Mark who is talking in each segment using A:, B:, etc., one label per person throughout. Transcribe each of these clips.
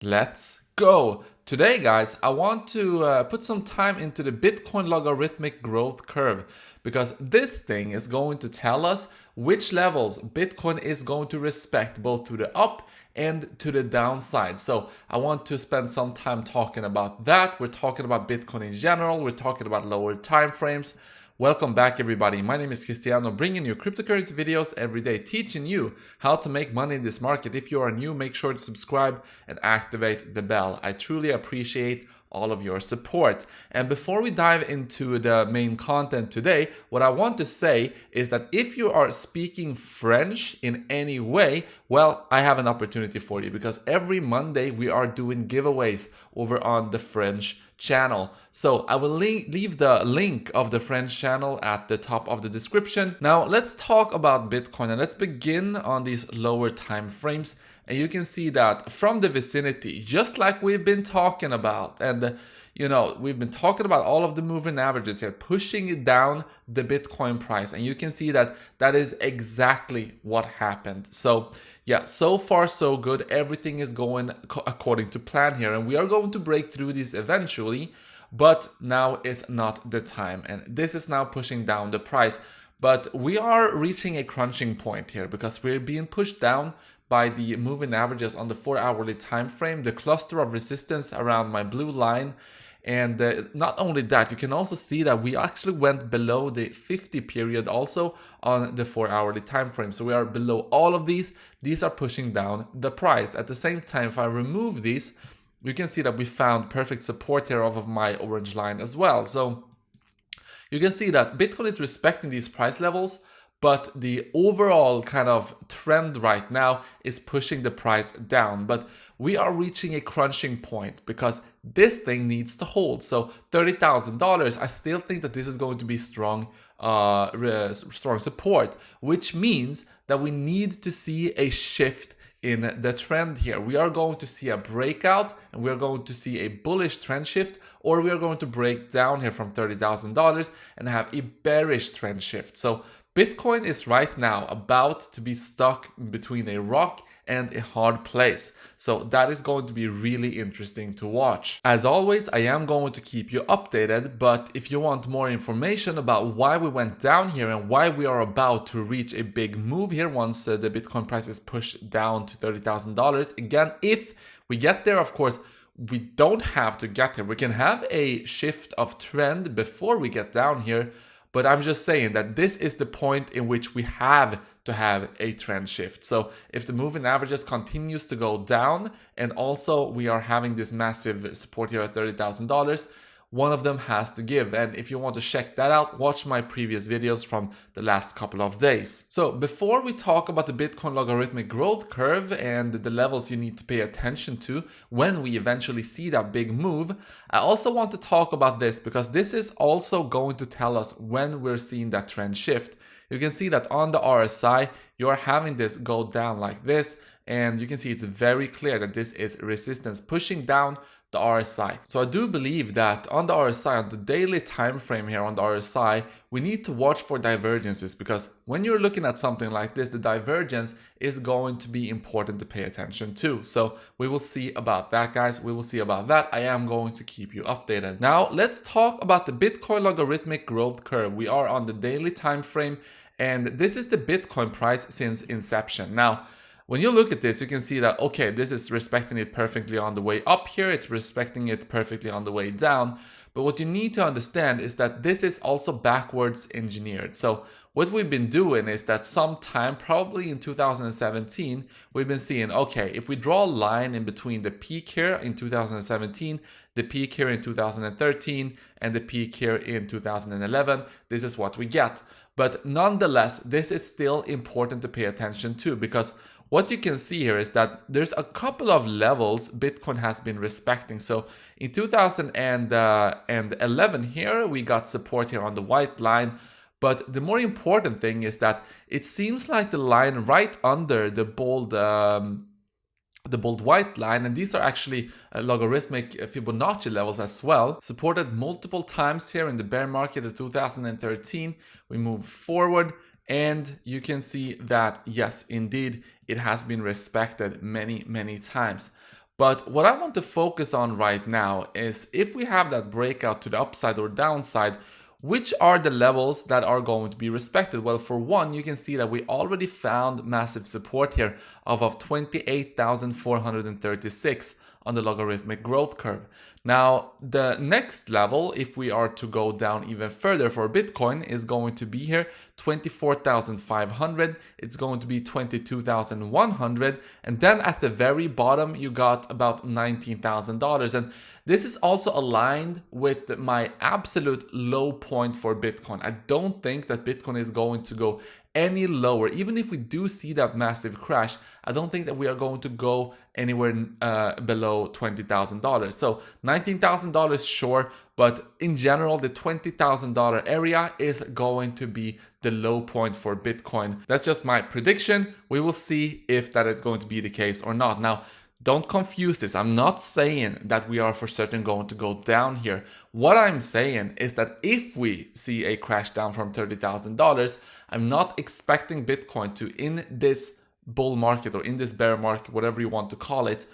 A: Let's go! Today, guys, I want to put some time into the Bitcoin logarithmic growth curve because this thing is going to tell us which levels Bitcoin is going to respect both to the up and to the downside. So I want to spend some time talking about that. We're talking about Bitcoin in general. We're talking about lower time frames. Welcome back, everybody. My name is Cristiano, bringing you cryptocurrency videos every day, teaching you how to make money in this market. If you are new, make sure to subscribe and activate the bell. I truly appreciate all of your support. And before we dive into the main content today, what I want to say is that if you are speaking French in any way, well, I have an opportunity for you because every Monday we are doing giveaways over on the French channel. So I will leave the link of the French channel at the top of the description. Now let's talk about Bitcoin and let's begin on these lower time frames. And you can see that from the vicinity, just like we've been talking about, and we've been talking about all of the moving averages here, pushing it down the Bitcoin price. And you can see that that is exactly what happened. So yeah, so far so good. Everything is going according to plan here. And we are going to break through these eventually, but now is not the time. And this is now pushing down the price. But we are reaching a crunching point here because we're being pushed down by the moving averages on the 4-hourly time frame, the cluster of resistance around my blue line. And not only that, you can also see that we actually went below the 50 period also on the 4-hourly time frame. So we are below all of these. These are pushing down the price. At the same time, if I remove these, you can see that we found perfect support here off of my orange line as well. So you can see that Bitcoin is respecting these price levels, but the overall kind of trend right now is pushing the price down. But we are reaching a crunching point because this thing needs to hold. So $30,000, I still think that this is going to be strong support, which means that we need to see a shift in the trend here. We are going to see a breakout and we are going to see a bullish trend shift, or we are going to break down here from $30,000 and have a bearish trend shift. So Bitcoin is right now about to be stuck between a rock and a hard place. So that is going to be really interesting to watch. As always, I am going to keep you updated, but if you want more information about why we went down here and why we are about to reach a big move here once the Bitcoin price is pushed down to $30,000, again, if we get there, of course, we don't have to get there. We can have a shift of trend before we get down here. But I'm just saying that this is the point in which we have to have a trend shift. So if the moving averages continues to go down, and also we are having this massive support here at $30,000, one of them has to give. And if you want to check that out, watch my previous videos from the last couple of days. So before we talk about the Bitcoin logarithmic growth curve and the levels you need to pay attention to when we eventually see that big move, I also want to talk about this because this is also going to tell us when we're seeing that trend shift. You can see that on the RSI, you're having this go down like this, and you can see it's very clear that this is resistance pushing down the RSI. So I do believe that on the RSI, on the daily time frame here on the RSI, we need to watch for divergences, because when you're looking at something like this, the divergence is going to be important to pay attention to. So we will see about that, guys. We will see about that. I am going to keep you updated. Now let's talk about the Bitcoin logarithmic growth curve. We are on the daily time frame, and this is the Bitcoin price since inception. Now, when you look at this, you can see that, okay, this is respecting it perfectly on the way up here. It's respecting it perfectly on the way down. But what you need to understand is that this is also backwards engineered. So what we've been doing is that sometime, probably in 2017, we've been seeing, okay, if we draw a line in between the peak here in 2017, the peak here in 2013, and the peak here in 2011, this is what we get. But nonetheless, this is still important to pay attention to, because what you can see here is that there's a couple of levels Bitcoin has been respecting. So in 2011 here, we got support here on the white line. But the more important thing is that it seems like the line right under the bold white line, and these are actually logarithmic Fibonacci levels as well, supported multiple times here in the bear market of 2013. We move forward, and you can see that, yes, indeed, it has been respected many, many times. But what I want to focus on right now is if we have that breakout to the upside or downside, which are the levels that are going to be respected? Well, for one, you can see that we already found massive support here of 28,436 on the logarithmic growth curve. Now, the next level, if we are to go down even further for Bitcoin, is going to be here 24,500. It's going to be 22,100. And then at the very bottom, you got about $19,000. And this is also aligned with my absolute low point for Bitcoin. I don't think that Bitcoin is going to go any lower. Even if we do see that massive crash, I don't think that we are going to go anywhere below $20,000. So $19,000, sure, but in general, the $20,000 area is going to be the low point for Bitcoin. That's just my prediction. We will see if that is going to be the case or not. Now, don't confuse this. I'm not saying that we are for certain going to go down here. What I'm saying is that if we see a crash down from $30,000, I'm not expecting Bitcoin to, in this bull market or in this bear market, whatever you want to call it,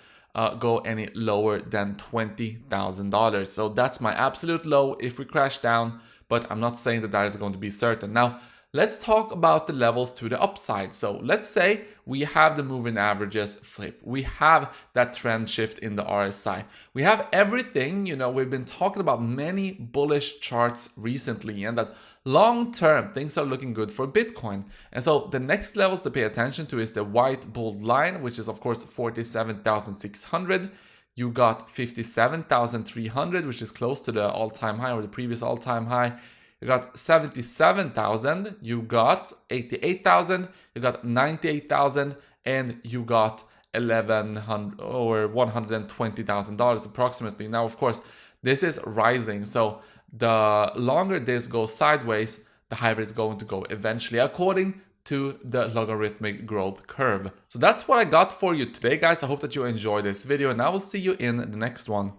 A: go any lower than $20,000. So that's my absolute low if we crash down, but I'm not saying that that is going to be certain. Now, let's talk about the levels to the upside. So let's say we have the moving averages flip. We have that trend shift in the RSI. We have everything, we've been talking about many bullish charts recently, and that long term things are looking good for Bitcoin. And so the next levels to pay attention to is the white bold line, which is of course 47,600. You got 57,300, which is close to the all-time high or the previous all-time high. You got 77,000, you got 88,000, you got 98,000, and you got $1,100 or $120,000 approximately. Now, of course, this is rising. So the longer this goes sideways, the higher it's going to go eventually, according to the logarithmic growth curve. So that's what I got for you today, guys. I hope that you enjoyed this video, and I will see you in the next one.